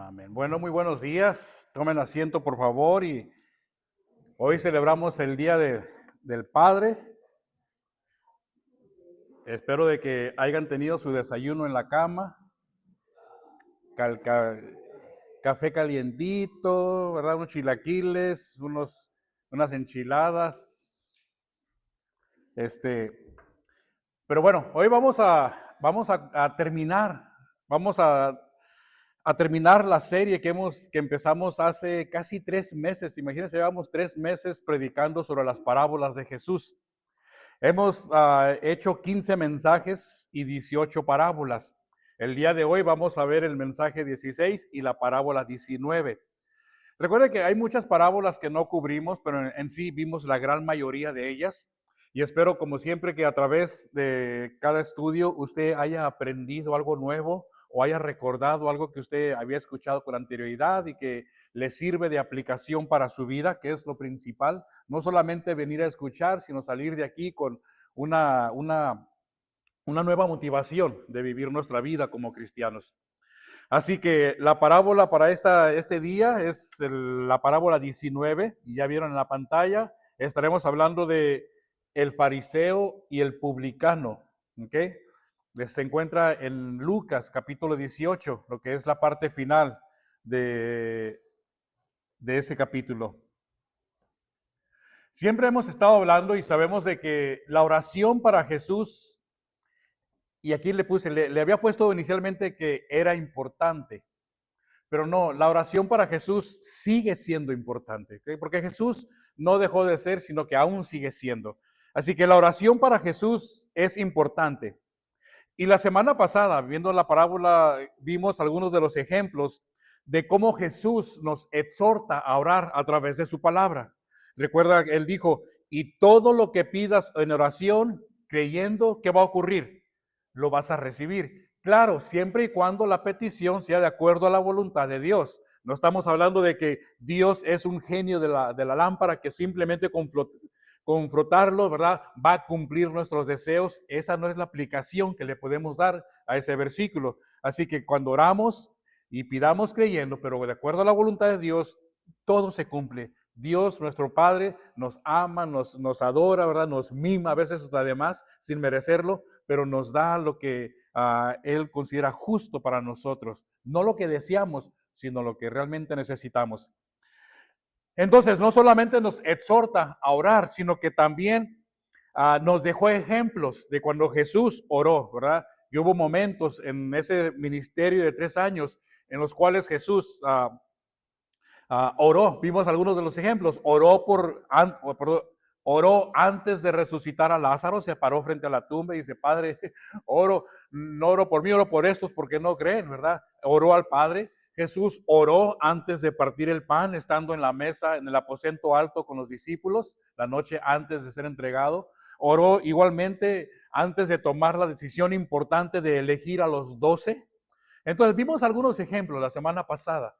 Amén. Bueno, muy buenos días. Tomen asiento, por favor. Y hoy celebramos el Día del Padre. Espero de que hayan tenido su desayuno en la cama, cal- ca- café calientito, ¿verdad? Unos chilaquiles, unas enchiladas. Pero bueno, hoy vamos a terminar. Vamos a terminar la serie que empezamos hace casi 3 meses. Imagínense, llevamos 3 meses predicando sobre las parábolas de Jesús. Hemos hecho 15 mensajes y 18 parábolas. El día de hoy vamos a ver el mensaje 16 y la parábola 19. Recuerde que hay muchas parábolas que no cubrimos, pero en sí vimos la gran mayoría de ellas. Y espero, como siempre, que a través de cada estudio usted haya aprendido algo nuevo o haya recordado algo que usted había escuchado con anterioridad y que le sirve de aplicación para su vida, que es lo principal. No solamente venir a escuchar, sino salir de aquí con una, una, una nueva motivación de vivir nuestra vida como cristianos. Así que la parábola para este día es la parábola 19, y ya vieron en la pantalla. Estaremos hablando de el fariseo y el publicano, ¿ok? Se encuentra en Lucas capítulo 18, lo que es la parte final de, de ese capítulo. Siempre hemos estado hablando y sabemos de que la oración para Jesús, y aquí le había puesto inicialmente que era importante. Pero no, la oración para Jesús sigue siendo importante, ¿okay? Porque Jesús no dejó de ser, sino que aún sigue siendo. Así que la oración para Jesús es importante. Y la semana pasada, viendo la parábola, vimos algunos de los ejemplos de cómo Jesús nos exhorta a orar a través de su palabra. Recuerda, él dijo, y todo lo que pidas en oración, creyendo, ¿qué va a ocurrir? Lo vas a recibir. Claro, siempre y cuando la petición sea de acuerdo a la voluntad de Dios. No estamos hablando de que Dios es un genio de la lámpara que simplemente con frotarlo, ¿verdad? Va a cumplir nuestros deseos. Esa no es la aplicación que le podemos dar a ese versículo. Así que cuando oramos y pidamos creyendo, pero de acuerdo a la voluntad de Dios, todo se cumple. Dios, nuestro Padre, nos ama, nos adora, ¿verdad? Nos mima a veces hasta además sin merecerlo, pero nos da lo que Él considera justo para nosotros. No lo que deseamos, sino lo que realmente necesitamos. Entonces, no solamente nos exhorta a orar, sino que también nos dejó ejemplos de cuando Jesús oró, ¿verdad? Y hubo momentos en ese ministerio de 3 años en los cuales Jesús oró. Vimos algunos de los ejemplos. Oró antes de resucitar a Lázaro, se paró frente a la tumba y dice, Padre, no oro por mí, oro por estos porque no creen, ¿verdad? Oró al Padre. Jesús oró antes de partir el pan, estando en la mesa, en el aposento alto con los discípulos, la noche antes de ser entregado. Oró igualmente antes de tomar la decisión importante de elegir a los 12. Entonces vimos algunos ejemplos la semana pasada.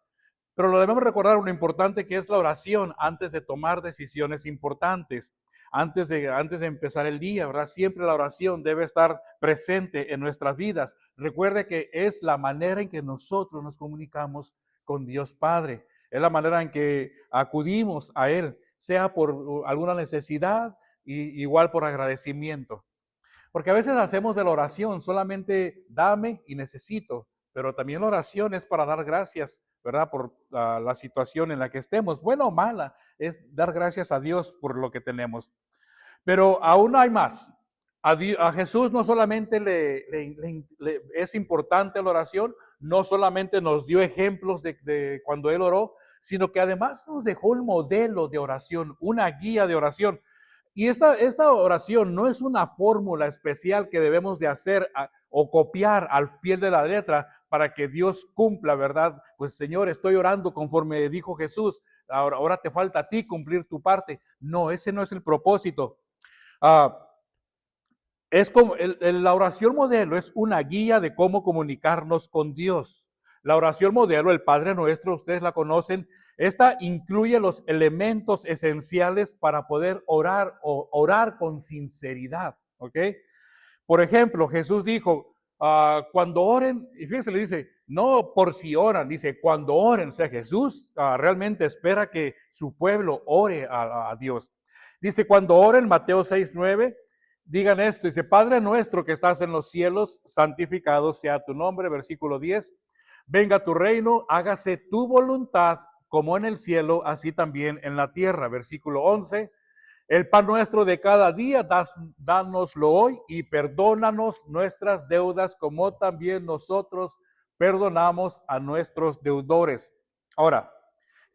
Pero lo debemos recordar lo importante que es la oración antes de tomar decisiones importantes, antes de empezar el día, ¿verdad? Siempre la oración debe estar presente en nuestras vidas. Recuerde que es la manera en que nosotros nos comunicamos con Dios Padre. Es la manera en que acudimos a Él, sea por alguna necesidad y igual por agradecimiento. Porque a veces hacemos de la oración solamente dame y necesito, pero también la oración es para dar gracias, ¿verdad? Por la situación en la que estemos, buena o mala, es dar gracias a Dios por lo que tenemos. Pero aún hay más. A Jesús no solamente es importante la oración, no solamente nos dio ejemplos de cuando Él oró, sino que además nos dejó un modelo de oración, una guía de oración. Y esta oración no es una fórmula especial que debemos de hacer o copiar al pie de la letra para que Dios cumpla, ¿verdad? Pues Señor, estoy orando conforme dijo Jesús, ahora te falta a ti cumplir tu parte. No, ese no es el propósito. Ah, es como la oración modelo es una guía de cómo comunicarnos con Dios. La oración modelo, el Padre Nuestro, ustedes la conocen, esta incluye los elementos esenciales para poder orar o orar con sinceridad, ¿ok? Por ejemplo, Jesús dijo, cuando oren, y fíjense, le dice, no por si oran, dice cuando oren. O sea, Jesús realmente espera que su pueblo ore a Dios. Dice cuando oren, Mateo 6:9, digan esto, dice, Padre nuestro que estás en los cielos, santificado sea tu nombre, versículo 10, venga tu reino, hágase tu voluntad como en el cielo, así también en la tierra, versículo 11, el pan nuestro de cada día, dánoslo hoy y perdónanos nuestras deudas como también nosotros perdonamos a nuestros deudores. Ahora,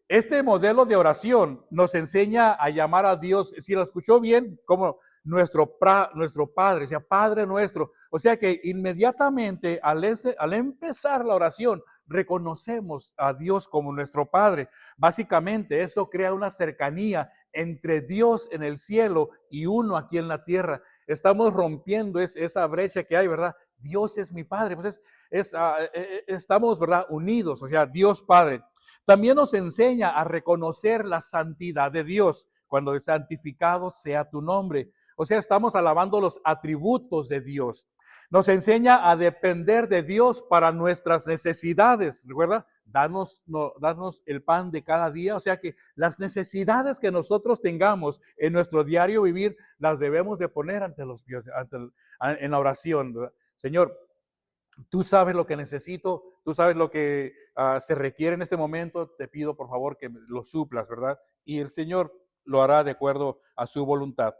este modelo de oración nos enseña a llamar a Dios, si lo escuchó bien, como nuestro Padre, o sea, Padre nuestro. O sea que inmediatamente al empezar la oración, reconocemos a Dios como nuestro Padre. Básicamente, eso crea una cercanía entre Dios en el cielo y uno aquí en la tierra. Estamos rompiendo esa brecha que hay, ¿verdad? Dios es mi Padre. Pues estamos, ¿verdad? Unidos, o sea, Dios Padre. También nos enseña a reconocer la santidad de Dios, cuando es santificado sea tu nombre. O sea, estamos alabando los atributos de Dios. Nos enseña a depender de Dios para nuestras necesidades. ¿Recuerda? Danos el pan de cada día. O sea que las necesidades que nosotros tengamos en nuestro diario vivir, las debemos de poner ante los dioses, en la oración. ¿Verdad? Señor, tú sabes lo que necesito, tú sabes lo que se requiere en este momento, te pido por favor que lo suplas, ¿verdad? Y el Señor lo hará de acuerdo a su voluntad.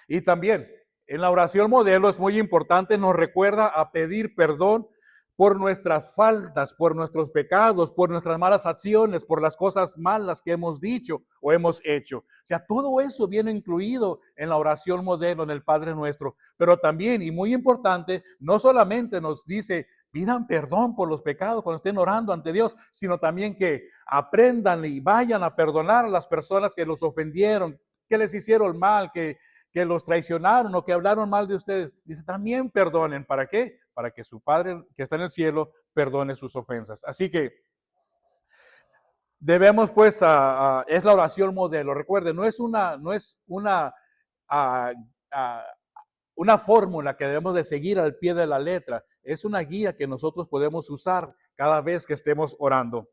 Y también en la oración modelo es muy importante, nos recuerda a pedir perdón por nuestras faltas, por nuestros pecados, por nuestras malas acciones, por las cosas malas que hemos dicho o hemos hecho. O sea, todo eso viene incluido en la oración modelo, en el Padre Nuestro. Pero también, y muy importante, no solamente nos dice, pidan perdón por los pecados cuando estén orando ante Dios, sino también que aprendan y vayan a perdonar a las personas que los ofendieron, que les hicieron mal, que los traicionaron o que hablaron mal de ustedes. Dice, también perdonen. ¿Para qué? Para que su Padre que está en el cielo perdone sus ofensas. Así que debemos pues, es la oración modelo. Recuerden, ah, ah, una fórmula que debemos de seguir al pie de la letra. Es una guía que nosotros podemos usar cada vez que estemos orando.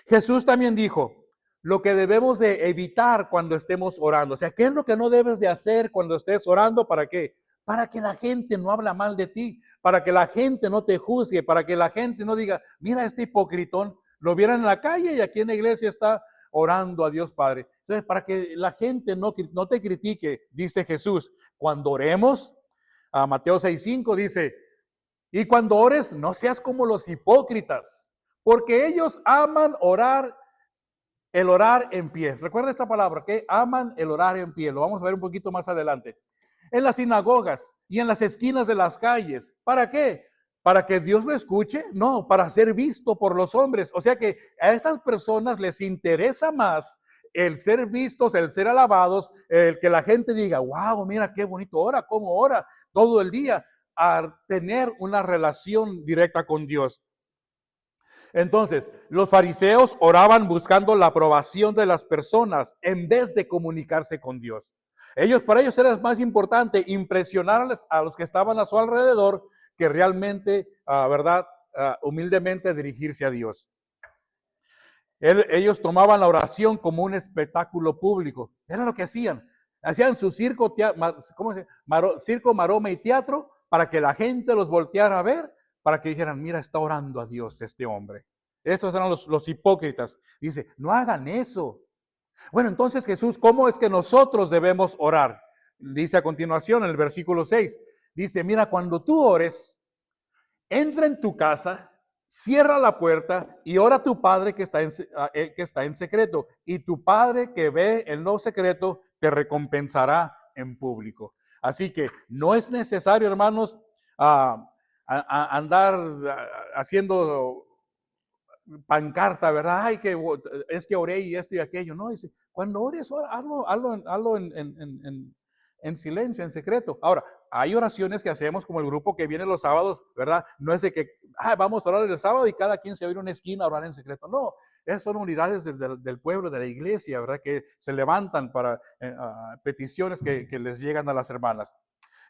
Jesús también dijo, lo que debemos de evitar cuando estemos orando. O sea, ¿qué es lo que no debes de hacer cuando estés orando? ¿Para qué? Para que la gente no habla mal de ti, para que la gente no te juzgue, para que la gente no diga, mira este hipocritón, lo vieran en la calle y aquí en la iglesia está orando a Dios Padre. Entonces, para que la gente no te critique, dice Jesús, cuando oremos, a Mateo 6:5 dice, y cuando ores, no seas como los hipócritas, porque ellos aman el orar en pie. Recuerda esta palabra, que aman el orar en pie. Lo vamos a ver un poquito más adelante. En las sinagogas y en las esquinas de las calles. ¿Para qué? ¿Para que Dios lo escuche? No, para ser visto por los hombres. O sea que a estas personas les interesa más el ser vistos, el ser alabados, el que la gente diga, wow, mira qué bonito ora, cómo ora todo el día, a tener una relación directa con Dios. Entonces, los fariseos oraban buscando la aprobación de las personas en vez de comunicarse con Dios. Para ellos era más importante impresionar a los que estaban a su alrededor que realmente, ¿verdad? Humildemente dirigirse a Dios. Ellos tomaban la oración como un espectáculo público. Era lo que hacían. Hacían su circo, maroma y teatro para que la gente los volteara a ver, para que dijeran, mira, está orando a Dios este hombre. Estos eran los hipócritas. Dice, no hagan eso. Bueno, entonces Jesús, ¿cómo es que nosotros debemos orar? Dice a continuación en el versículo 6. Dice, mira, cuando tú ores, entra en tu casa, cierra la puerta y ora a tu Padre que está en secreto. Y tu Padre que ve en lo secreto te recompensará en público. Así que no es necesario, hermanos, andar haciendo pancarta, ¿verdad? Ay, que es que oré y esto y aquello. No, dice, cuando ores, hazlo en silencio, en secreto. Ahora, hay oraciones que hacemos como el grupo que viene los sábados, ¿verdad? No es de que, vamos a orar el sábado y cada quien se va a ir a una esquina a orar en secreto. No, esas son unidades del pueblo, de la iglesia, ¿verdad? Que se levantan para peticiones que les llegan a las hermanas.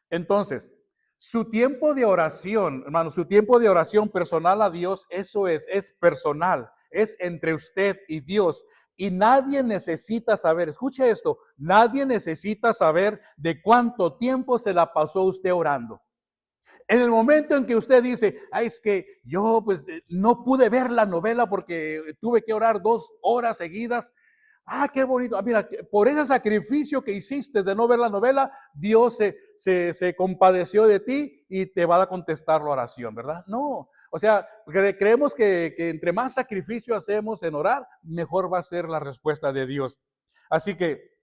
Entonces, Su tiempo de oración, hermano, su tiempo de oración personal a Dios, eso es personal, es entre usted y Dios. Y nadie necesita saber, escuche esto, nadie necesita saber de cuánto tiempo se la pasó usted orando. En el momento en que usted dice, ay, es que yo pues no pude ver la novela porque tuve que orar 2 horas seguidas. Ah, qué bonito. Ah, mira, por ese sacrificio que hiciste de no ver la novela, Dios se compadeció de ti y te va a contestar la oración, ¿verdad? No. O sea, creemos que entre más sacrificio hacemos en orar, mejor va a ser la respuesta de Dios. Así que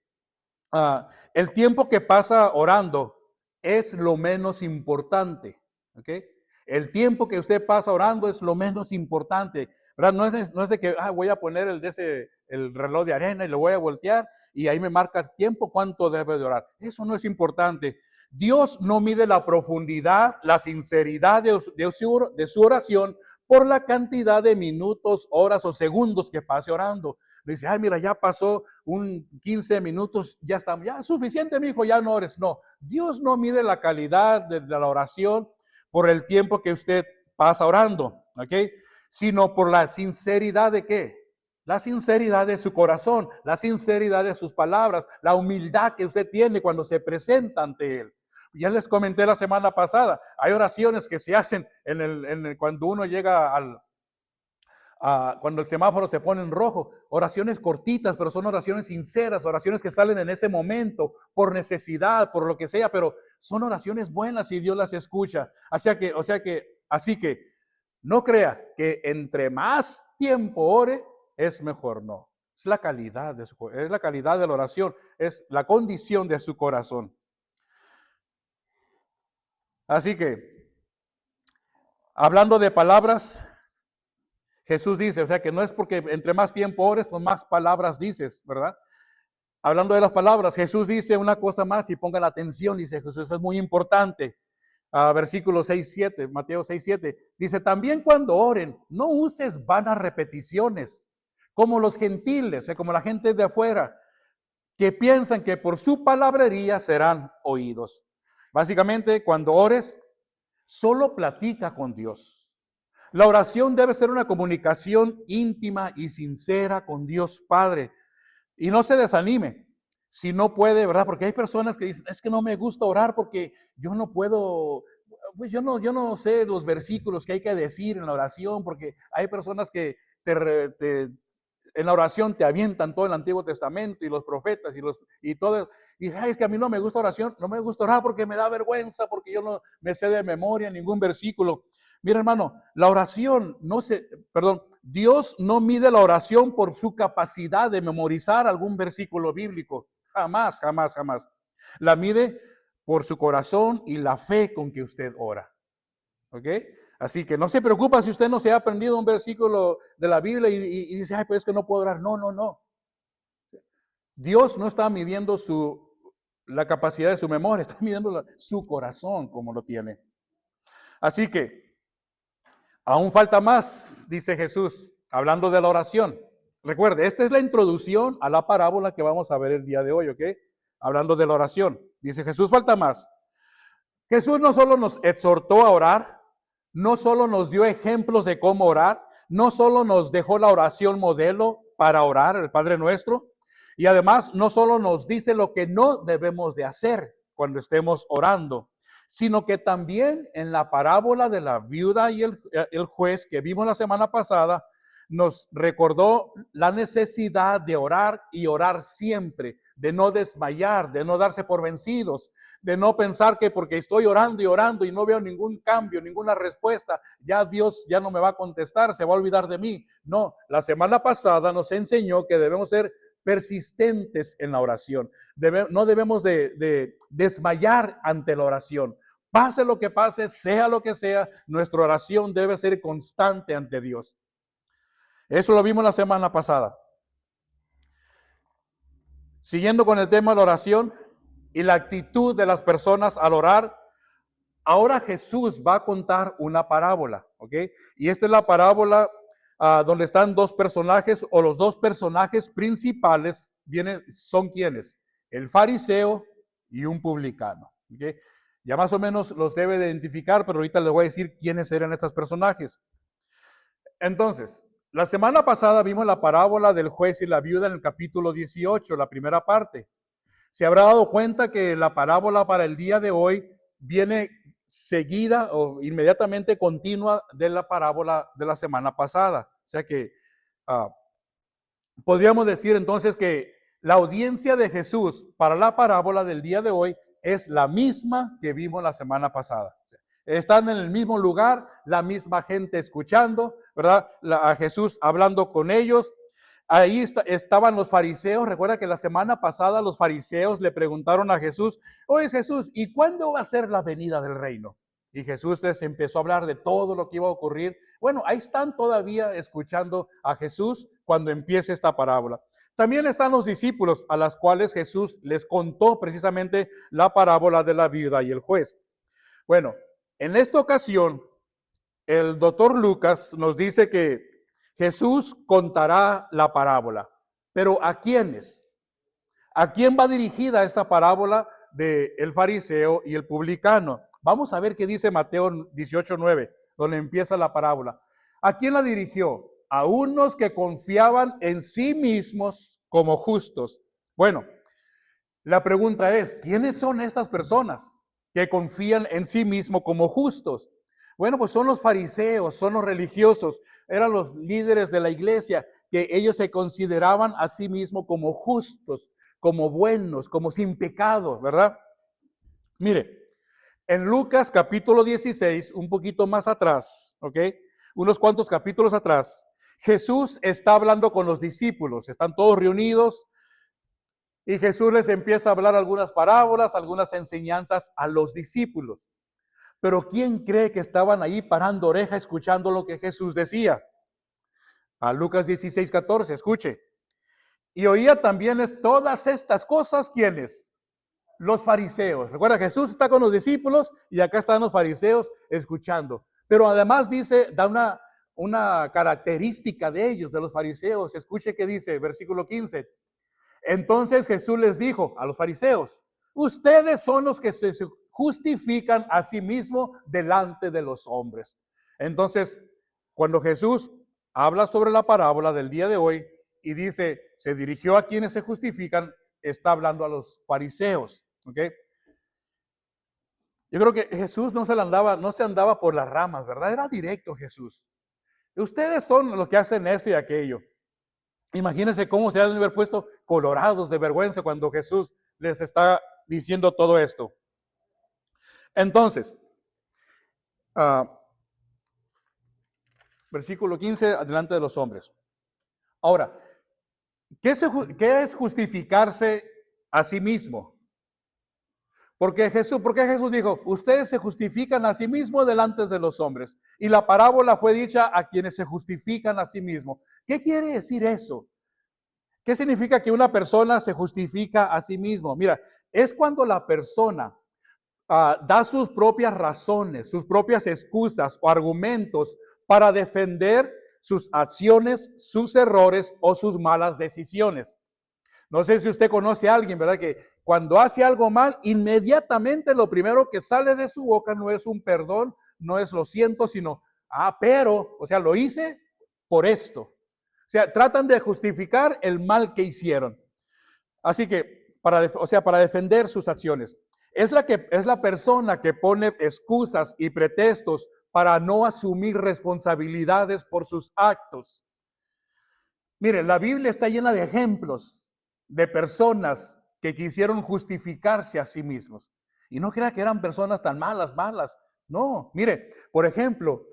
el tiempo que pasa orando es lo menos importante, ¿ok? El tiempo que usted pasa orando es lo menos importante, ¿verdad? No es de que voy a poner el reloj de arena y lo voy a voltear y ahí me marca el tiempo cuánto debe de orar. Eso no es importante. Dios no mide la profundidad, la sinceridad de su oración por la cantidad de minutos, horas o segundos que pase orando. Le dice, ay, mira, ya pasó 15 minutos, ya está, ya es suficiente, mi hijo, ya no ores. No, Dios no mide la calidad de la oración por el tiempo que usted pasa orando, ¿ok? Sino por la sinceridad de qué? La sinceridad de su corazón, la sinceridad de sus palabras, la humildad que usted tiene cuando se presenta ante Él. Ya les comenté la semana pasada, hay oraciones que se hacen cuando uno llega cuando el semáforo se pone en rojo, oraciones cortitas, pero son oraciones sinceras, oraciones que salen en ese momento, por necesidad, por lo que sea, pero son oraciones buenas y Dios las escucha. Así que no crea que entre más tiempo ore, es mejor, no. Es la calidad es la calidad de la oración, es la condición de su corazón. Así que, hablando de palabras, Jesús dice, o sea que no es porque entre más tiempo ores, pues más palabras dices, ¿verdad? Hablando de las palabras, Jesús dice una cosa más y pongan atención, dice Jesús, eso es muy importante. Versículo 6:7, Mateo 6:7, dice, también cuando oren, no uses vanas repeticiones, como los gentiles, como la gente de afuera, que piensan que por su palabrería serán oídos. Básicamente, cuando ores, solo platica con Dios. La oración debe ser una comunicación íntima y sincera con Dios Padre. Y no se desanime si no puede, ¿verdad? Porque hay personas que dicen, es que no me gusta orar porque yo no puedo, pues yo no sé los versículos que hay que decir en la oración, porque hay personas que en la oración te avientan todo el Antiguo Testamento y los profetas y todo. Y dices, es que a mí no me gusta oración, no me gusta orar porque me da vergüenza, porque yo no me sé de memoria ningún versículo. Mira, hermano, la oración Dios no mide la oración por su capacidad de memorizar algún versículo bíblico. Jamás, jamás, jamás. La mide por su corazón y la fe con que usted ora. ¿Ok? Así que no se preocupa si usted no se ha aprendido un versículo de la Biblia y dice, ay, pues es que no puedo orar. No, no, no. Dios no está midiendo la capacidad de su memoria, está midiendo su corazón como lo tiene. Así que, aún falta más, dice Jesús, hablando de la oración. Recuerde, esta es la introducción a la parábola que vamos a ver el día de hoy, ¿ok? Hablando de la oración. Dice Jesús, falta más. Jesús no solo nos exhortó a orar, no solo nos dio ejemplos de cómo orar, no solo nos dejó la oración modelo para orar, el Padre Nuestro, y además no solo nos dice lo que no debemos de hacer cuando estemos orando, sino que también en la parábola de la viuda y el juez que vimos la semana pasada, nos recordó la necesidad de orar y orar siempre, de no desmayar, de no darse por vencidos, de no pensar que porque estoy orando y orando y no veo ningún cambio, ninguna respuesta, ya Dios ya no me va a contestar, se va a olvidar de mí. No, la semana pasada nos enseñó que debemos ser persistentes en la oración. No debemos de desmayar ante la oración. Pase lo que pase, sea lo que sea, nuestra oración debe ser constante ante Dios. Eso lo vimos la semana pasada. Siguiendo con el tema de la oración y la actitud de las personas al orar, ahora Jesús va a contar una parábola, ¿ok? Y esta es la parábola donde están dos personajes, o los dos personajes principales son ¿quiénes? El fariseo y un publicano, ¿ok? Ya más o menos los debe de identificar, pero ahorita les voy a decir quiénes eran estos personajes. Entonces, la semana pasada vimos la parábola del juez y la viuda en el capítulo 18, la primera parte. Se habrá dado cuenta que la parábola para el día de hoy viene seguida o inmediatamente continua de la parábola de la semana pasada. O sea que podríamos decir entonces que la audiencia de Jesús para la parábola del día de hoy es la misma que vimos la semana pasada. O sea, están en el mismo lugar, la misma gente escuchando, ¿verdad? A Jesús hablando con ellos. Ahí estaban los fariseos. Recuerda que la semana pasada los fariseos le preguntaron a Jesús, oye Jesús, ¿y cuándo va a ser la venida del reino? Y Jesús les empezó a hablar de todo lo que iba a ocurrir. Bueno, ahí están todavía escuchando a Jesús cuando empiece esta parábola. También están los discípulos a los cuales Jesús les contó precisamente la parábola de la viuda y el juez. Bueno, en esta ocasión, el doctor Lucas nos dice que Jesús contará la parábola. Pero ¿a quiénes? ¿A quién va dirigida esta parábola del fariseo y el publicano? Vamos a ver qué dice Mateo 18:9, donde empieza la parábola. ¿A quién la dirigió? A unos que confiaban en sí mismos como justos. Bueno, la pregunta es, ¿quiénes son estas personas que confían en sí mismos como justos? Bueno, pues son los fariseos, son los religiosos, eran los líderes de la iglesia, que ellos se consideraban a sí mismos como justos, como buenos, como sin pecado, ¿verdad? Mire, en Lucas capítulo 16, un poquito más atrás, ¿ok? Unos cuantos capítulos atrás, Jesús está hablando con los discípulos, están todos reunidos y Jesús les empieza a hablar algunas parábolas, algunas enseñanzas a los discípulos. Pero ¿quién cree que estaban ahí parando oreja escuchando lo que Jesús decía? A Lucas 16:14, escuche. Y oía también todas estas cosas, ¿quiénes? Los fariseos. Recuerda, Jesús está con los discípulos y acá están los fariseos escuchando. Pero además dice, da una característica de ellos, de los fariseos. Escuche qué dice, versículo 15. Entonces Jesús les dijo a los fariseos, ustedes son los que se justifican a sí mismos delante de los hombres. Entonces, cuando Jesús habla sobre la parábola del día de hoy y dice, se dirigió a quienes se justifican, está hablando a los fariseos, ¿ok? Yo creo que Jesús no se andaba por las ramas, ¿verdad? Era directo Jesús. Ustedes son los que hacen esto y aquello. Imagínense cómo se han de haber puesto colorados de vergüenza cuando Jesús les está diciendo todo esto. Entonces, versículo 15, adelante de los hombres. Ahora, ¿qué es justificarse a sí mismo? ¿Por qué Jesús dijo, ustedes se justifican a sí mismos delante de los hombres? Y la parábola fue dicha a quienes se justifican a sí mismos. ¿Qué quiere decir eso? ¿Qué significa que una persona se justifica a sí mismo? Mira, es cuando la persona da sus propias razones, sus propias excusas o argumentos para defender sus acciones, sus errores o sus malas decisiones. No sé si usted conoce a alguien, ¿verdad? Que cuando hace algo mal, inmediatamente lo primero que sale de su boca no es un perdón, no es lo siento, sino, pero, o sea, lo hice por esto. O sea, tratan de justificar el mal que hicieron. Así que, para defender sus acciones. Es la persona que pone excusas y pretextos para no asumir responsabilidades por sus actos. Mire, la Biblia está llena de ejemplos de personas que quisieron justificarse a sí mismos. Y no crea que eran personas tan malas. No, mire, por ejemplo,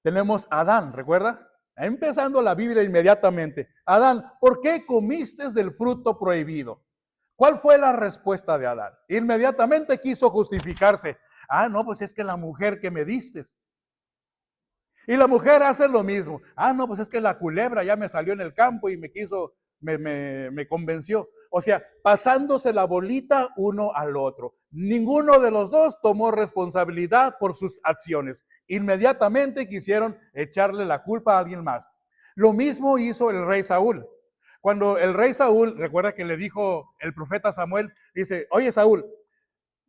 tenemos a Adán, ¿recuerda? Empezando la Biblia inmediatamente. Adán, ¿por qué comiste del fruto prohibido? ¿Cuál fue la respuesta de Adán? Inmediatamente quiso justificarse. No, pues es que la mujer que me diste. Y la mujer hace lo mismo. No, pues es que la culebra ya me salió en el campo y me convenció. O sea, pasándose la bolita uno al otro. Ninguno de los dos tomó responsabilidad por sus acciones. Inmediatamente quisieron echarle la culpa a alguien más. Lo mismo hizo el rey Saúl. Cuando el rey Saúl, recuerda que le dijo el profeta Samuel, dice, oye Saúl,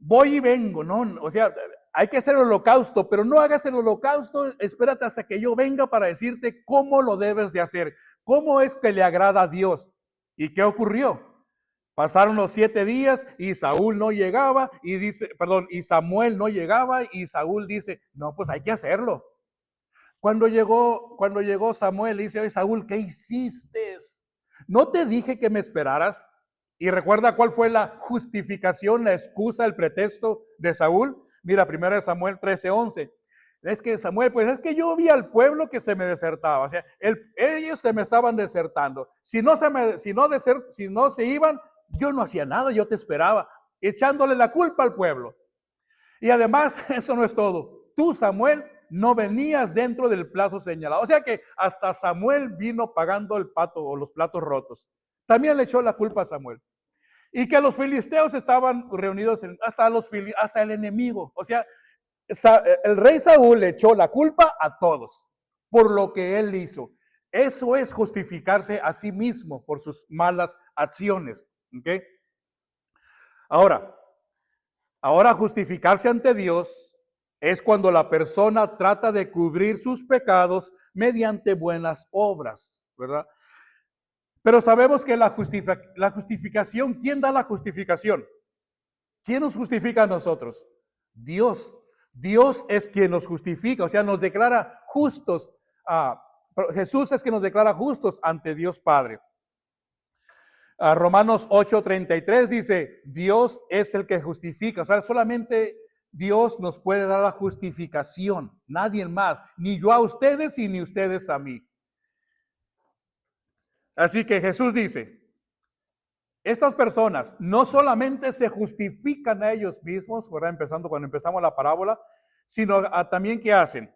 voy y vengo, ¿no? O sea, hay que hacer el holocausto, pero no hagas el holocausto, espérate hasta que yo venga para decirte cómo lo debes de hacer, cómo es que le agrada a Dios. ¿Y qué ocurrió? Pasaron los 7 días y Saúl no llegaba y dice, perdón, y Samuel no llegaba y Saúl dice, no, pues hay que hacerlo. Cuando llegó Samuel, le dice, oye Saúl, ¿qué hiciste? ¿No te dije que me esperaras? Y recuerda cuál fue la justificación, la excusa, el pretexto de Saúl. Mira, 1 Samuel 13:11. Es que Samuel, pues es que yo vi al pueblo que se me desertaba. O sea, ellos se me estaban desertando. Si no se iban, yo no hacía nada, yo te esperaba, echándole la culpa al pueblo. Y además, eso no es todo. Tú, Samuel, no venías dentro del plazo señalado. O sea que hasta Samuel vino pagando el pato o los platos rotos. También le echó la culpa a Samuel. Y que los filisteos estaban reunidos hasta el enemigo. O sea, el rey Saúl le echó la culpa a todos por lo que él hizo. Eso es justificarse a sí mismo por sus malas acciones. ¿Okay? Ahora justificarse ante Dios es cuando la persona trata de cubrir sus pecados mediante buenas obras, ¿verdad? Pero sabemos que la justificación, ¿quién da la justificación? ¿Quién nos justifica a nosotros? Dios. Dios es quien nos justifica, o sea, nos declara justos. Jesús es quien nos declara justos ante Dios Padre. Romanos 8:33 dice, Dios es el que justifica, o sea, solamente Dios nos puede dar la justificación, nadie más, ni yo a ustedes y ni ustedes a mí. Así que Jesús dice, estas personas no solamente se justifican a ellos mismos, ¿verdad? Cuando empezamos la parábola, sino también ¿qué hacen?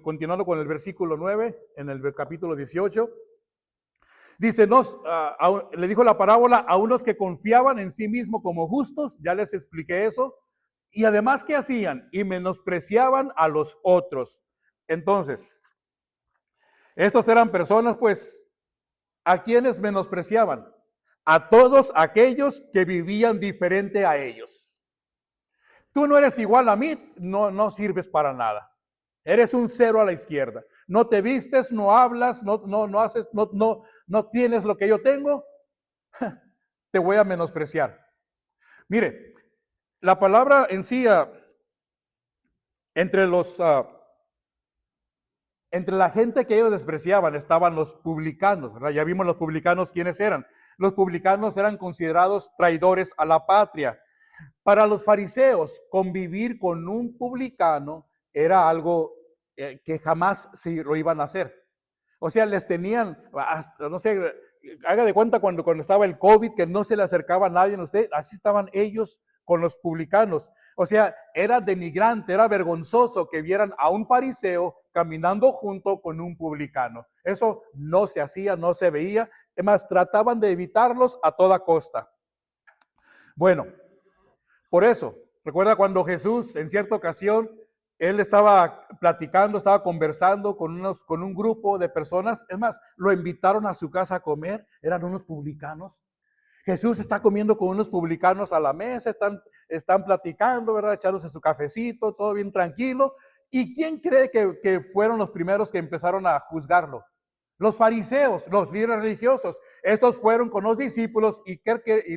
Continuando con el versículo 9, en el capítulo 18, dice, le dijo la parábola a unos que confiaban en sí mismos como justos, ya les expliqué eso, y además ¿qué hacían? Y menospreciaban a los otros. Entonces, estos eran personas, pues, ¿a quienes menospreciaban? A todos aquellos que vivían diferente a ellos. Tú no eres igual a mí, no sirves para nada. Eres un cero a la izquierda. No te vistes, no hablas, no haces, no tienes lo que yo tengo. Te voy a menospreciar. Mire, la palabra en sí, entre la gente que ellos despreciaban estaban los publicanos, ¿verdad? Ya vimos los publicanos quiénes eran. Los publicanos eran considerados traidores a la patria. Para los fariseos, convivir con un publicano era algo que jamás se lo iban a hacer. O sea, les tenían, no sé, haga de cuenta cuando estaba el COVID, que no se le acercaba a nadie a usted, así estaban ellos con los publicanos. O sea, era denigrante, era vergonzoso que vieran a un fariseo caminando junto con un publicano. Eso no se hacía, no se veía. Además, trataban de evitarlos a toda costa. Bueno, por eso, recuerda cuando Jesús en cierta ocasión, él estaba platicando, estaba conversando con un grupo de personas. Es más, lo invitaron a su casa a comer, eran unos publicanos. Jesús está comiendo con unos publicanos a la mesa, están platicando, ¿verdad? Echándose su cafecito, todo bien tranquilo. ¿Y quién cree que fueron los primeros que empezaron a juzgarlo? Los fariseos, los líderes religiosos. Estos fueron con los discípulos y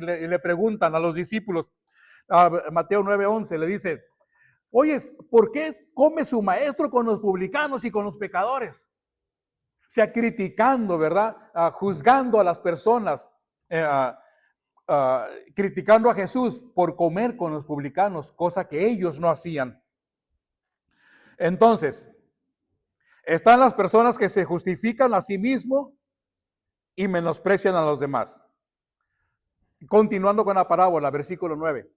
le preguntan a los discípulos, Mateo 9:11, le dice, oye, ¿por qué come su maestro con los publicanos y con los pecadores? O sea, criticando, ¿verdad? Juzgando a las personas, criticando a Jesús por comer con los publicanos, cosa que ellos no hacían. Entonces, están las personas que se justifican a sí mismos y menosprecian a los demás. Continuando con la parábola, versículo 9.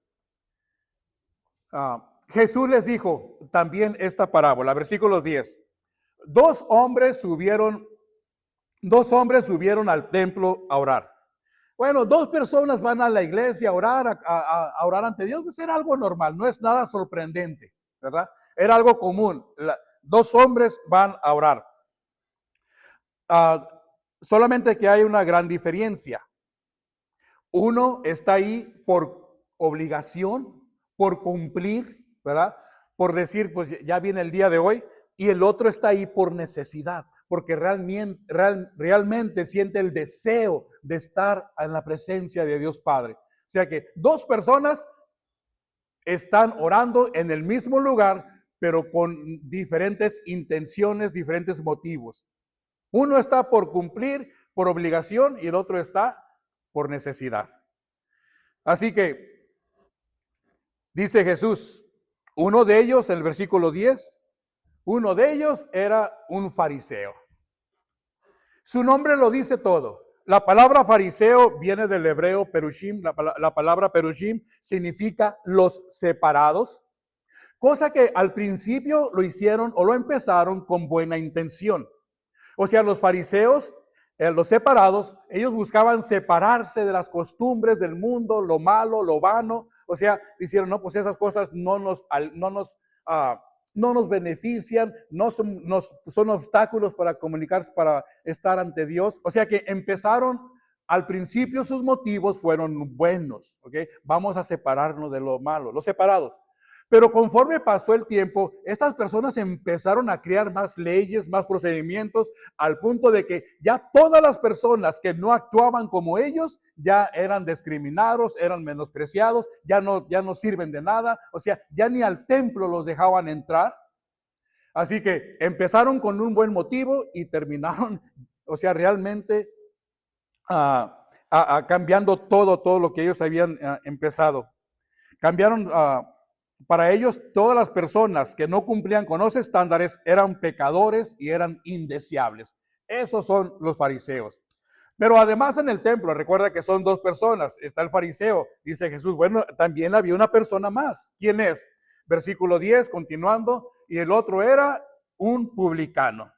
Jesús les dijo también esta parábola, versículo 10. Dos hombres subieron al templo a orar. Bueno, dos personas van a la iglesia a orar, a orar ante Dios, pues era algo normal, no es nada sorprendente, ¿verdad? Era algo común. Dos hombres van a orar. Solamente que hay una gran diferencia. Uno está ahí por obligación, por cumplir, ¿verdad? Por decir, pues ya viene el día de hoy, y el otro está ahí por necesidad, porque realmente siente el deseo de estar en la presencia de Dios Padre. O sea que dos personas están orando en el mismo lugar, pero con diferentes intenciones, diferentes motivos. Uno está por cumplir, por obligación, y el otro está por necesidad. Así que dice Jesús, uno de ellos, el versículo 10, uno de ellos era un fariseo. Su nombre lo dice todo. La palabra fariseo viene del hebreo perushim. La palabra perushim significa los separados, cosa que al principio lo hicieron o lo empezaron con buena intención. O sea, los fariseos, los separados, ellos buscaban separarse de las costumbres del mundo, lo malo, lo vano. O sea, dijeron, no, pues esas cosas no nos benefician, son obstáculos para comunicarse, para estar ante Dios. O sea que empezaron, al principio sus motivos fueron buenos, ¿ok? Vamos a separarnos de lo malo, los separados. Pero conforme pasó el tiempo, estas personas empezaron a crear más leyes, más procedimientos, al punto de que ya todas las personas que no actuaban como ellos ya eran discriminados, eran menospreciados, ya no sirven de nada. O sea, ya ni al templo los dejaban entrar. Así que empezaron con un buen motivo y terminaron, o sea, realmente cambiando todo lo que ellos habían empezado. Cambiaron. Para ellos, todas las personas que no cumplían con los estándares eran pecadores y eran indeseables. Esos son los fariseos. Pero además en el templo, recuerda que son dos personas. Está el fariseo, dice Jesús. Bueno, también había una persona más. ¿Quién es? Versículo 10, continuando. Y el otro era un publicano.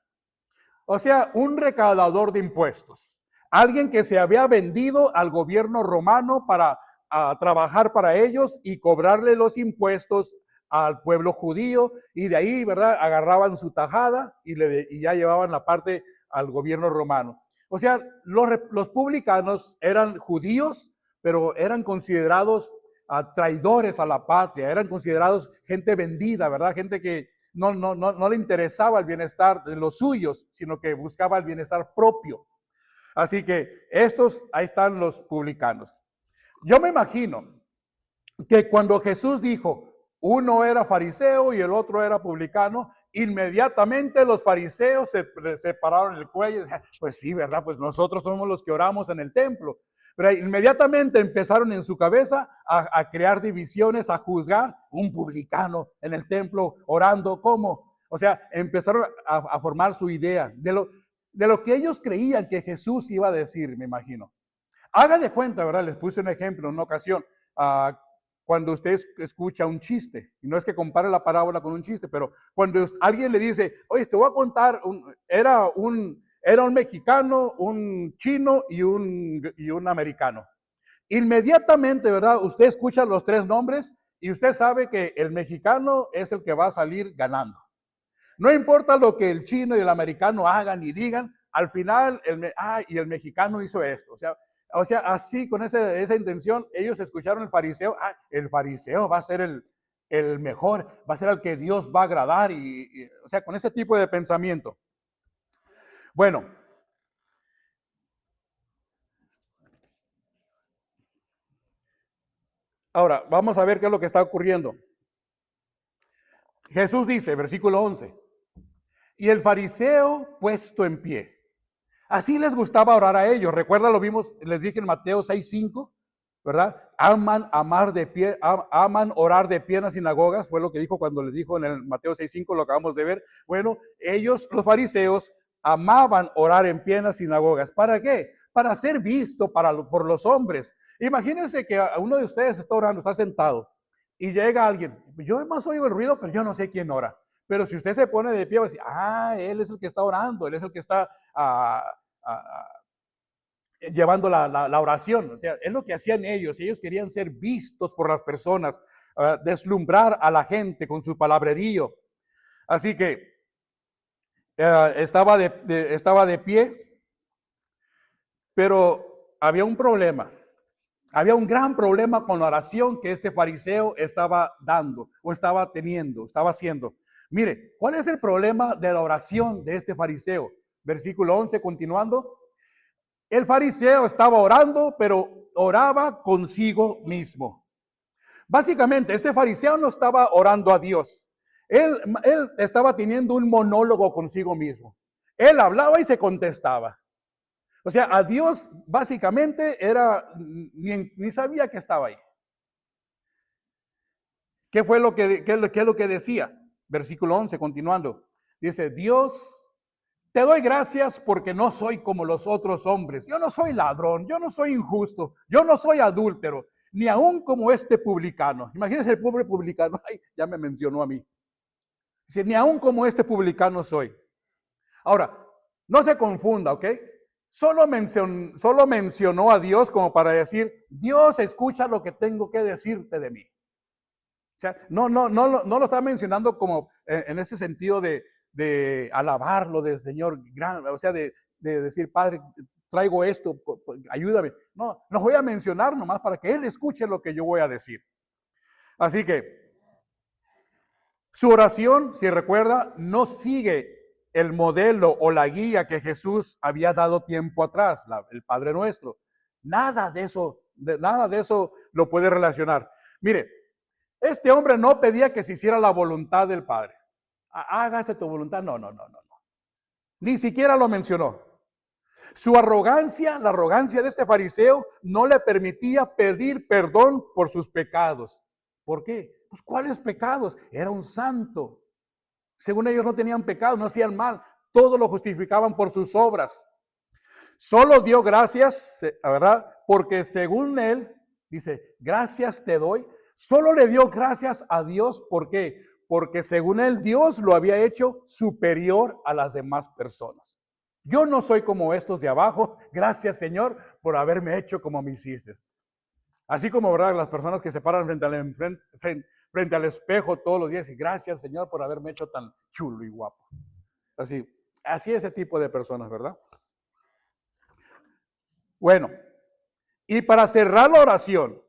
O sea, un recaudador de impuestos. Alguien que se había vendido al gobierno romano para a trabajar para ellos y cobrarle los impuestos al pueblo judío, y de ahí, ¿verdad? Agarraban su tajada y ya llevaban la parte al gobierno romano. O sea, los publicanos eran judíos, pero eran considerados traidores a la patria, eran considerados gente vendida, ¿verdad? Gente que no le interesaba el bienestar de los suyos, sino que buscaba el bienestar propio. Así que ahí están los publicanos. Yo me imagino que cuando Jesús dijo, uno era fariseo y el otro era publicano, inmediatamente los fariseos se pararon el cuello y dijeron, pues sí, ¿verdad? Pues nosotros somos los que oramos en el templo. Pero inmediatamente empezaron en su cabeza a crear divisiones, a juzgar un publicano en el templo orando. ¿Cómo? O sea, empezaron a formar su idea de lo que ellos creían que Jesús iba a decir, me imagino. Haga de cuenta, ¿verdad? Les puse un ejemplo en una ocasión. Cuando usted escucha un chiste, y no es que compare la parábola con un chiste, pero cuando alguien le dice, oye, te voy a contar, era un mexicano, un chino y un americano. Inmediatamente, ¿verdad? Usted escucha los tres nombres y usted sabe que el mexicano es el que va a salir ganando. No importa lo que el chino y el americano hagan y digan, al final, y el mexicano hizo esto. O sea, así con esa intención, ellos escucharon el fariseo va a ser el mejor, va a ser al que Dios va a agradar, o sea, con ese tipo de pensamiento. Bueno, ahora vamos a ver qué es lo que está ocurriendo. Jesús dice, versículo 11, y el fariseo puesto en pie. Así les gustaba orar a ellos. Recuerda, lo vimos, les dije en Mateo 6:5, ¿verdad? Aman orar de pie en las sinagogas, fue lo que dijo cuando les dijo en el Mateo 6:5, lo acabamos de ver. Bueno, ellos, los fariseos, amaban orar en pie en las sinagogas. ¿Para qué? Para ser visto por los hombres. Imagínense que uno de ustedes está orando, está sentado, y llega alguien. Yo más oigo el ruido, pero yo no sé quién ora. Pero si usted se pone de pie, va a decir, él es el que está orando, él es el que está llevando la oración. O sea, es lo que hacían ellos. Ellos querían ser vistos por las personas, deslumbrar a la gente con su palabrerío. Así que estaba de pie, pero había un problema. Había un gran problema con la oración que este fariseo estaba dando o estaba teniendo, estaba haciendo. Mire, ¿cuál es el problema de la oración de este fariseo? Versículo 11, continuando. El fariseo estaba orando, pero oraba consigo mismo. Básicamente, este fariseo no estaba orando a Dios. Él estaba teniendo un monólogo consigo mismo. Él hablaba y se contestaba. O sea, a Dios básicamente ni sabía que estaba ahí. ¿Qué fue qué es lo que decía? Versículo 11, continuando. Dice, Dios, te doy gracias porque no soy como los otros hombres. Yo no soy ladrón, yo no soy injusto, yo no soy adúltero, ni aún como este publicano. Imagínense el pobre publicano. Ay, ya me mencionó a mí. Dice, ni aún como este publicano soy. Ahora, no se confunda, ¿ok? Solo mencionó a Dios como para decir, Dios escucha lo que tengo que decirte de mí. O sea, no lo está mencionando como en ese sentido de alabarlo, de Señor, o sea, de decir, Padre, traigo esto, ayúdame. No, los voy a mencionar nomás para que Él escuche lo que yo voy a decir. Así que su oración, si recuerda, no sigue el modelo o la guía que Jesús había dado tiempo atrás, el Padre Nuestro. Nada de eso lo puede relacionar. Mire, este hombre no pedía que se hiciera la voluntad del Padre. Hágase tu voluntad. No. Ni siquiera lo mencionó. Su arrogancia, la arrogancia de este fariseo, no le permitía pedir perdón por sus pecados. ¿Por qué? Pues, ¿cuáles pecados? Era un santo. Según ellos no tenían pecado, no hacían mal. Todo lo justificaban por sus obras. Solo dio gracias, ¿verdad? Porque según él, dice, gracias te doy. Solo le dio gracias a Dios. ¿Por qué? Porque según él, Dios lo había hecho superior a las demás personas. Yo no soy como estos de abajo. Gracias, Señor, por haberme hecho como me hiciste. Así como, ¿verdad? Las personas que se paran frente al espejo todos los días y gracias, Señor, por haberme hecho tan chulo y guapo. Así ese tipo de personas, ¿verdad? Bueno, y para cerrar la oración,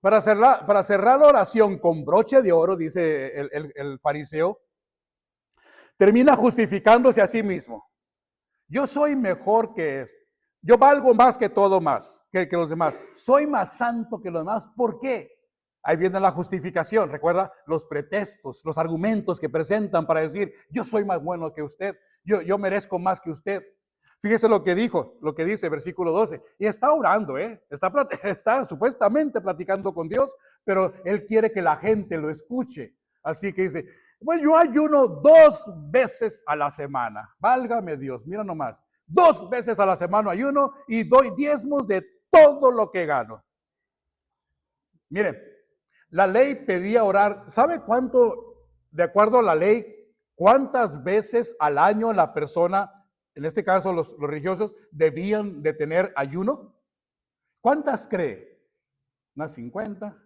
para cerrar la oración con broche de oro, dice el fariseo, termina justificándose a sí mismo. Yo soy mejor que esto. Yo valgo más que todo más, que los demás. Soy más santo que los demás. ¿Por qué? Ahí viene la justificación. Recuerda los pretextos, los argumentos que presentan para decir, yo soy más bueno que usted. Yo merezco más que usted. Fíjese lo que dice versículo 12. Y está orando, está supuestamente platicando con Dios, pero él quiere que la gente lo escuche. Así que dice, pues yo ayuno 2 veces a la semana. Válgame Dios, mira nomás. 2 veces a la semana ayuno y doy diezmos de todo lo que gano. Miren, la ley pedía orar. ¿Sabe cuánto, de acuerdo a la ley, cuántas veces al año la persona, en este caso los religiosos, debían de tener ayuno? ¿Cuántas cree? ¿Unas 50?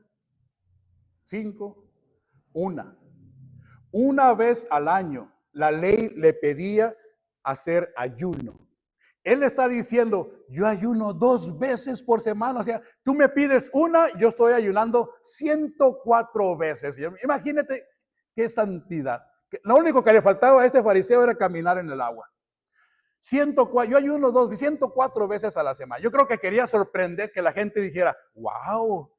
¿5? Una vez al año la ley le pedía hacer ayuno. Él está diciendo, yo ayuno 2 veces por semana. O sea, tú me pides una, yo estoy ayunando 104 veces. Imagínate qué santidad. Lo único que le faltaba a este fariseo era caminar en el agua. 104, yo ayuno 104 veces a la semana. Yo creo que quería sorprender que la gente dijera, wow,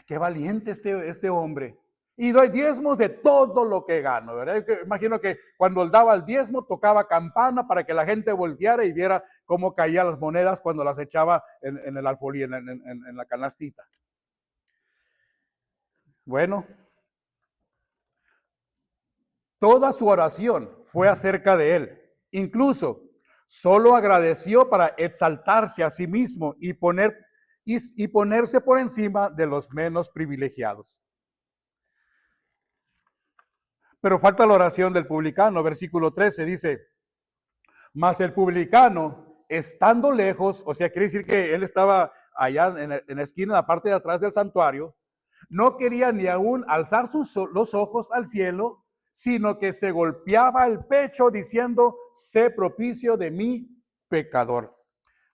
qué valiente este hombre. Y doy diezmos de todo lo que gano, ¿verdad? Imagino que cuando él daba el diezmo tocaba campana para que la gente volteara y viera cómo caían las monedas cuando las echaba en el alfolí, en la canastita. Bueno, toda su oración fue acerca de él. Incluso solo agradeció para exaltarse a sí mismo y ponerse por encima de los menos privilegiados. Pero falta la oración del publicano, versículo 13, dice, mas el publicano, estando lejos, o sea, quiere decir que él estaba allá en la esquina, en la parte de atrás del santuario, no quería ni aún alzar los ojos al cielo, sino que se golpeaba el pecho diciendo, sé propicio de mí, pecador.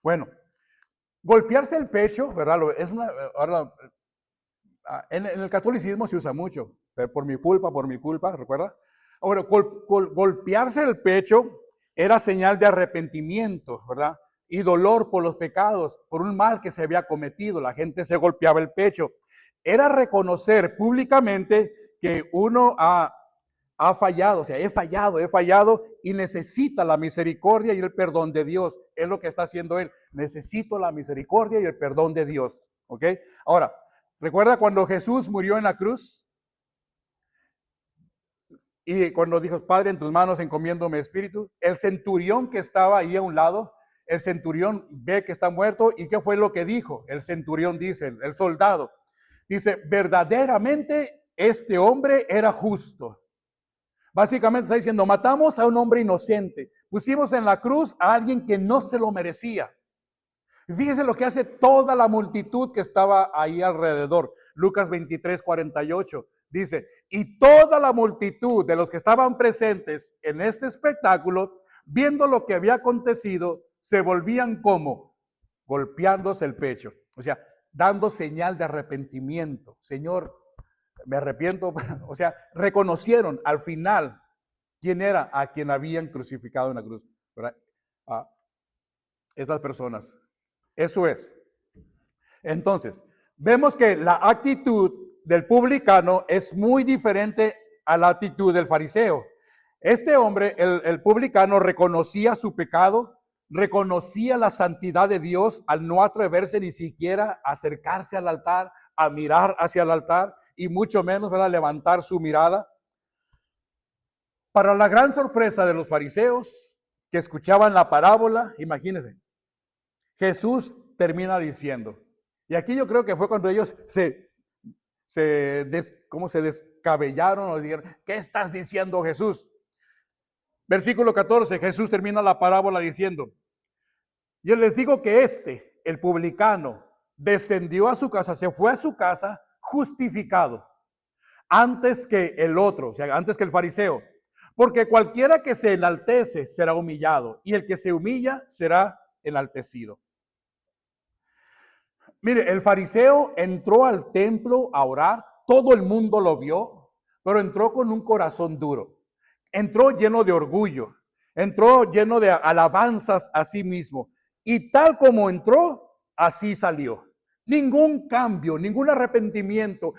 Bueno, Golpearse el pecho, ¿verdad? Es una, ahora, en el catolicismo se usa mucho, por mi culpa, ¿recuerda? Ahora, golpearse el pecho era señal de arrepentimiento, ¿verdad? Y dolor por los pecados, por un mal que se había cometido. La gente se golpeaba el pecho. Era reconocer públicamente que uno ha fallado, o sea, he fallado y necesita la misericordia y el perdón de Dios. Es lo que está haciendo él. Necesito la misericordia y el perdón de Dios, ¿ok? Ahora, ¿recuerda cuando Jesús murió en la cruz? Y cuando dijo, Padre, en tus manos encomiendo mi espíritu, el centurión que estaba ahí a un lado, el centurión ve que está muerto. ¿Y qué fue lo que dijo? El centurión dice, el soldado, dice, verdaderamente este hombre era justo. Básicamente está diciendo, matamos a un hombre inocente, pusimos en la cruz a alguien que no se lo merecía. Fíjese lo que hace toda la multitud que estaba ahí alrededor. Lucas 23:48 dice, y toda la multitud de los que estaban presentes en este espectáculo, viendo lo que había acontecido, se volvían como golpeándose el pecho. O sea, dando señal de arrepentimiento. Señor, me arrepiento. O sea, reconocieron al final quién era a quien habían crucificado en la cruz. ¿Verdad? Estas personas. Eso es. Entonces, vemos que la actitud del publicano es muy diferente a la actitud del fariseo. Este hombre, el publicano, reconocía su pecado, reconocía la santidad de Dios al no atreverse ni siquiera a acercarse al altar, a mirar hacia el altar y mucho menos a levantar su mirada. Para la gran sorpresa de los fariseos que escuchaban la parábola, imagínense, Jesús termina diciendo, y aquí yo creo que fue cuando ellos se descabellaron o dijeron, ¿qué estás diciendo, Jesús? Versículo 14, Jesús termina la parábola diciendo, yo les digo que el publicano, descendió a su casa, se fue a su casa justificado, antes que el otro, o sea, antes que el fariseo, porque cualquiera que se enaltece será humillado, y el que se humilla será enaltecido. Mire, el fariseo entró al templo a orar, todo el mundo lo vio, pero entró con un corazón duro. Entró lleno de orgullo, entró lleno de alabanzas a sí mismo. Y tal como entró, así salió. Ningún cambio, ningún arrepentimiento,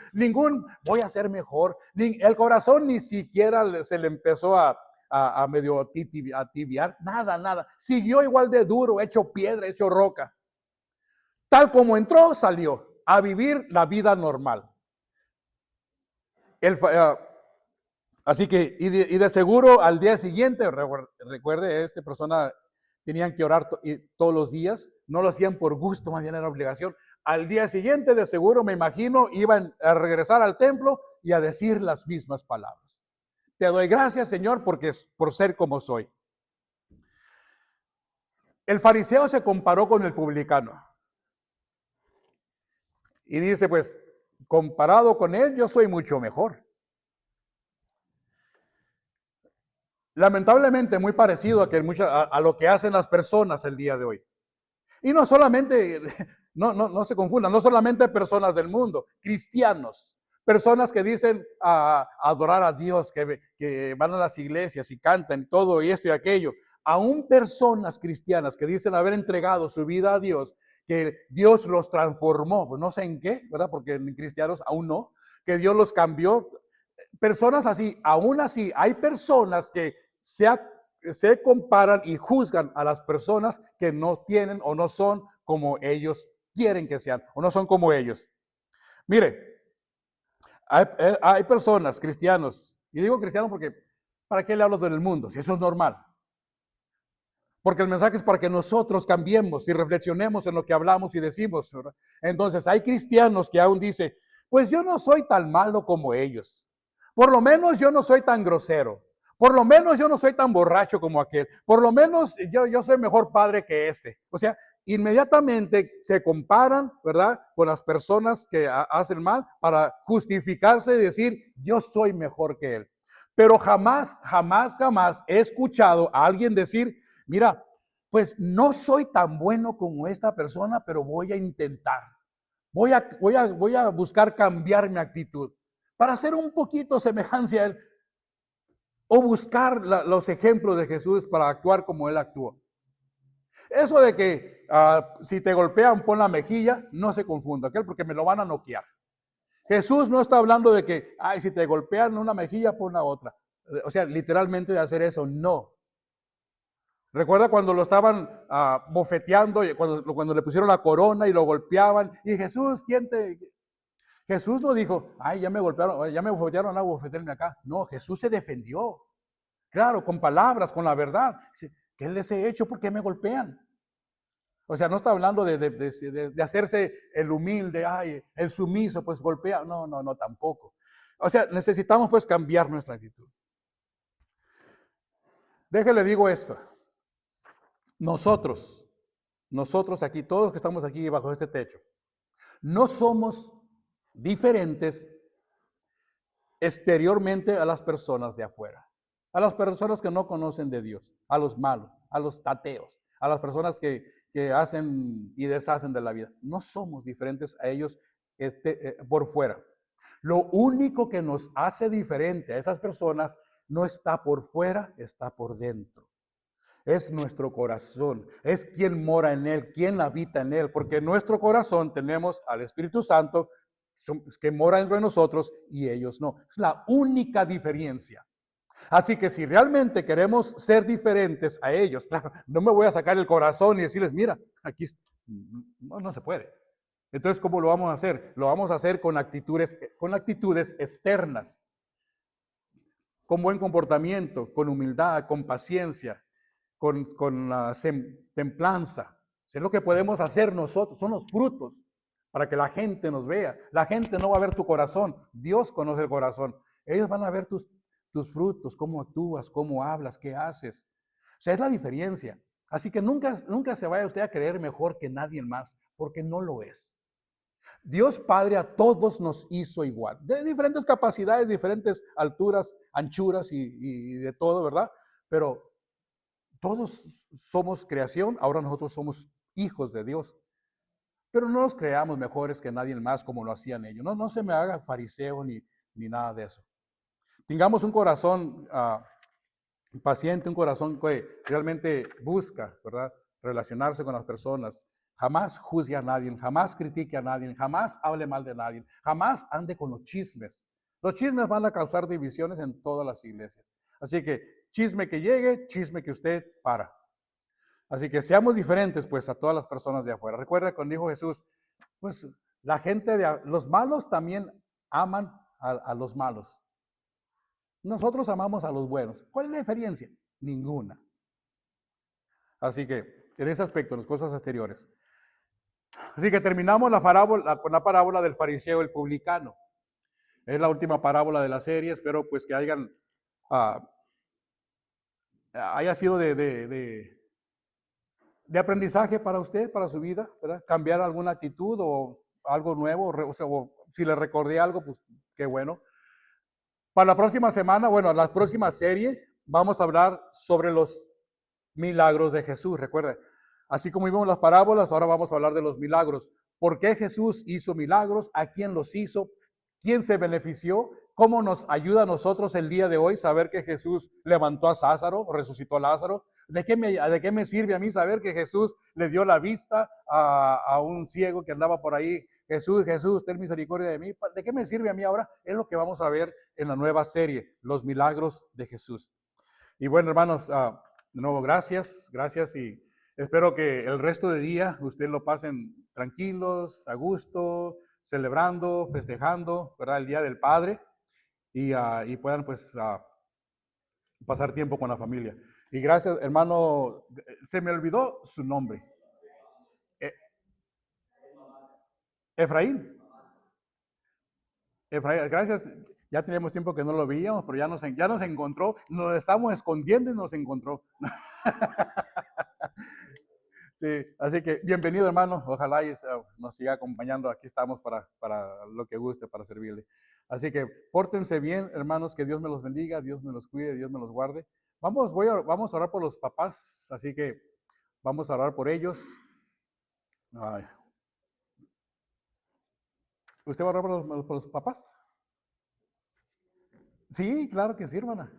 voy a ser mejor. El corazón ni siquiera se le empezó a medio tibiar, nada. Siguió igual de duro, hecho piedra, hecho roca. Tal como entró, salió a vivir la vida normal. Así que, y de seguro al día siguiente, recuerde, esta persona tenían que orar todos los días, no lo hacían por gusto, más bien era obligación. Al día siguiente, de seguro, me imagino, iban a regresar al templo y a decir las mismas palabras. Te doy gracias, Señor, por ser como soy. El fariseo se comparó con el publicano. Y dice, pues, comparado con él, yo soy mucho mejor. Lamentablemente, muy parecido a lo que hacen las personas el día de hoy. Y no solamente, no se confundan, no solamente personas del mundo, cristianos, personas que dicen adorar a Dios, que van a las iglesias y cantan todo y esto y aquello. Aún personas cristianas que dicen haber entregado su vida a Dios, que Dios los transformó, pues no sé en qué, ¿verdad? Porque en cristianos aún no, que Dios los cambió. Personas así, aún así, hay personas que se comparan y juzgan a las personas que no tienen o no son como ellos quieren que sean, o no son como ellos. Mire, hay personas, cristianos, y digo cristianos porque, ¿para qué le hablo del mundo? Si eso es normal. Porque el mensaje es para que nosotros cambiemos y reflexionemos en lo que hablamos y decimos, ¿verdad? Entonces, hay cristianos que aún dicen, pues yo no soy tan malo como ellos. Por lo menos yo no soy tan grosero. Por lo menos yo no soy tan borracho como aquel. Por lo menos yo soy mejor padre que este. O sea, inmediatamente se comparan, ¿verdad?, con las personas que hacen mal para justificarse y decir, yo soy mejor que él. Pero jamás he escuchado a alguien decir, mira, pues no soy tan bueno como esta persona, pero voy a intentar. Voy a buscar cambiar mi actitud para ser un poquito semejante a Él o buscar los ejemplos de Jesús para actuar como Él actuó. Eso de que si te golpean, pon la mejilla, no se confunda, ¿ok? Porque me lo van a noquear. Jesús no está hablando de que, ay, si te golpean una mejilla, pon la otra. O sea, literalmente de hacer eso, no. Recuerda cuando lo estaban bofeteando, cuando le pusieron la corona y lo golpeaban, y Jesús, Jesús no dijo, ay, ya me golpearon, ya me bofetearon, a bofetearme acá. No, Jesús se defendió. Claro, con palabras, con la verdad. ¿Qué les he hecho? ¿Por qué me golpean? O sea, no está hablando de hacerse el humilde, ay, el sumiso, pues golpea. No, no, no, tampoco. O sea, necesitamos pues cambiar nuestra actitud. Déjale digo esto. Nosotros aquí, todos los que estamos aquí bajo este techo, no somos diferentes exteriormente a las personas de afuera, a las personas que no conocen de Dios, a los malos, a los ateos, a las personas que hacen y deshacen de la vida. No somos diferentes a ellos por fuera. Lo único que nos hace diferente a esas personas no está por fuera, está por dentro. Es nuestro corazón, es quien mora en él, quien habita en él, porque en nuestro corazón tenemos al Espíritu Santo que mora entre nosotros y ellos no. Es la única diferencia. Así que si realmente queremos ser diferentes a ellos, claro, no me voy a sacar el corazón y decirles, mira, aquí no se puede. Entonces, ¿cómo lo vamos a hacer? Lo vamos a hacer con actitudes externas, con buen comportamiento, con humildad, con paciencia, con templanza. Es lo que podemos hacer nosotros, son los frutos para que la gente nos vea. La gente no va a ver tu corazón, Dios conoce el corazón. Ellos van a ver tus frutos, cómo actúas, cómo hablas, qué haces. O sea, es la diferencia. Así que nunca se vaya usted a creer mejor que nadie más, porque no lo es. Dios Padre a todos nos hizo igual, de diferentes capacidades, diferentes alturas, anchuras y de todo, ¿verdad? Pero todos somos creación, ahora nosotros somos hijos de Dios. Pero no nos creamos mejores que nadie más como lo hacían ellos. No se me haga fariseo ni nada de eso. Tengamos un corazón paciente, un corazón que realmente busca, ¿verdad? Relacionarse con las personas. Jamás juzgue a nadie, jamás critique a nadie, jamás hable mal de nadie, jamás ande con los chismes. Los chismes van a causar divisiones en todas las iglesias. Así que chisme que llegue, chisme que usted para. Así que seamos diferentes pues a todas las personas de afuera. Recuerda cuando dijo Jesús, pues la gente los malos también aman a los malos. Nosotros amamos a los buenos. ¿Cuál es la diferencia? Ninguna. Así que en ese aspecto, en las cosas exteriores. Así que terminamos con la parábola del fariseo y el publicano. Es la última parábola de la serie. Espero pues que haya sido de aprendizaje para usted, para su vida, ¿verdad? Cambiar alguna actitud o algo nuevo, o si le recordé algo, pues qué bueno. Para la próxima semana, bueno, la próxima serie, vamos a hablar sobre los milagros de Jesús. Recuerda, así como vimos las parábolas, ahora vamos a hablar de los milagros. ¿Por qué Jesús hizo milagros? ¿A quién los hizo? ¿Quién se benefició? ¿Cómo nos ayuda a nosotros el día de hoy saber que Jesús levantó a Lázaro o resucitó a Lázaro? ¿De qué me sirve a mí saber que Jesús le dio la vista a un ciego que andaba por ahí? Jesús, ten misericordia de mí. ¿De qué me sirve a mí ahora? Es lo que vamos a ver en la nueva serie, los milagros de Jesús. Y bueno, hermanos, de nuevo, gracias y espero que el resto del día ustedes lo pasen tranquilos, a gusto, celebrando, festejando, ¿verdad? El Día del Padre y puedan pues pasar tiempo con la familia. Y gracias, hermano, se me olvidó su nombre. Efraín. Efraín, gracias. Ya teníamos tiempo que no lo veíamos, pero ya nos encontró. Nos estamos escondiendo y nos encontró. Sí, así que bienvenido, hermano. Ojalá nos siga acompañando. Aquí estamos para lo que guste, para servirle. Así que pórtense bien, hermanos, que Dios me los bendiga, Dios me los cuide, Dios me los guarde. Vamos a orar por los papás, así que Vamos a orar por ellos. Ay. ¿Usted va a orar por los papás? Sí, claro que sí, hermana.